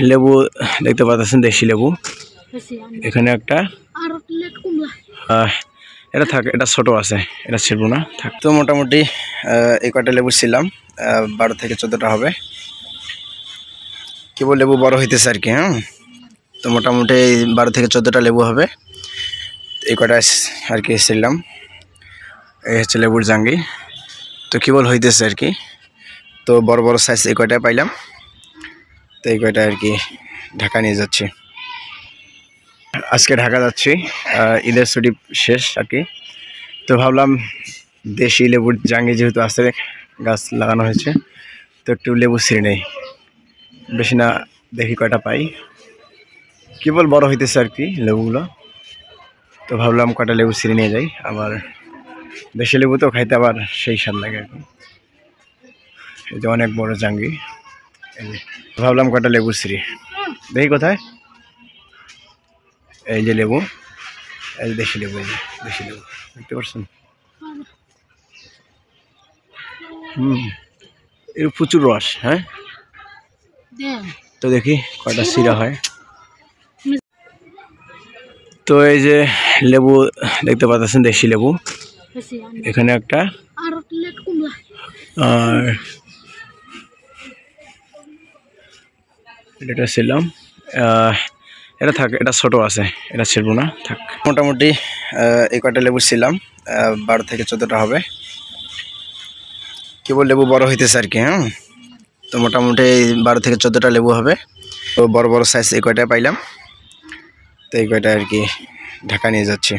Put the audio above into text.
লেবু দেখতে পাচ্ছেন, দেশি লেবু। এখানে একটা এটা থাক, এটা ছোট আছে, এটা ছিড়বো না থাক। তো মোটামুটি এই কয়টা লেবু ছিলাম, 12 থেকে 14টা হবে। কেবল লেবু বড় হইতেছে আর কি। হ্যাঁ, তো মোটামুটি 12 থেকে 14টা লেবু হবে। এই কয়টা আর কি ছিলাম। এই হচ্ছে লেবুর জাঙ্গি। তো কেবল হইতেছে আর কি। তো বড় বড় সাইজ এই কয়টা পাইলাম। তো এই কয়টা আর কি ঢাকা নিয়ে যাচ্ছি। আজকে ঢাকা যাচ্ছি, ঈদের ছুটি শেষ আর কি। তো ভাবলাম দেশি লেবুর জাঙ্গি যেহেতু আছে, গাছ লাগানো হয়েছে, তো একটু লেবু ছিঁড়ে নেই, বেশি না, দেখি কয়টা পাই। কেবল বড় হইতেছে আর কি লেবুগুলো। তো ভাবলাম কয়টা লেবু ছিঁড়ে নিয়ে যাই। আবার দেশি লেবু তো খাইতে আবার সেই স্বাদ লাগে আর কি। এই যে অনেক বড় জাঙ্গি। এই যে ভাবলাম কয়টা লেবু ছিঁড়ি, দেখি কোথায়। এই যে লেবু, এই যে দেশি লেবু, এই যে দেশি লেবু দেখতে পাচ্ছেন। এর প্রচুর রস। হ্যাঁ, তো দেখি কয়টা ছিঁড়া হয়। তো এই যে লেবু দেখতে পাচ্ছেন, দেশি লেবু। এখানে একটা আর এটা ছিলাম, এটা থাক, এটা ছোট আছে, এটা ছিড়বো না থাক। মোটামুটি এই কয়টা লেবু ছিলাম, 12 থেকে 14টা হবে। কেবল লেবু বড় হইতেছে আর কি। হ্যাঁ, তো মোটামুটি 12 থেকে 14টা লেবু হবে। তো বড় বড় সাইজ এই কয়টা পাইলাম। তো এই কয়টা আর কি ঢাকা নিয়ে যাচ্ছি।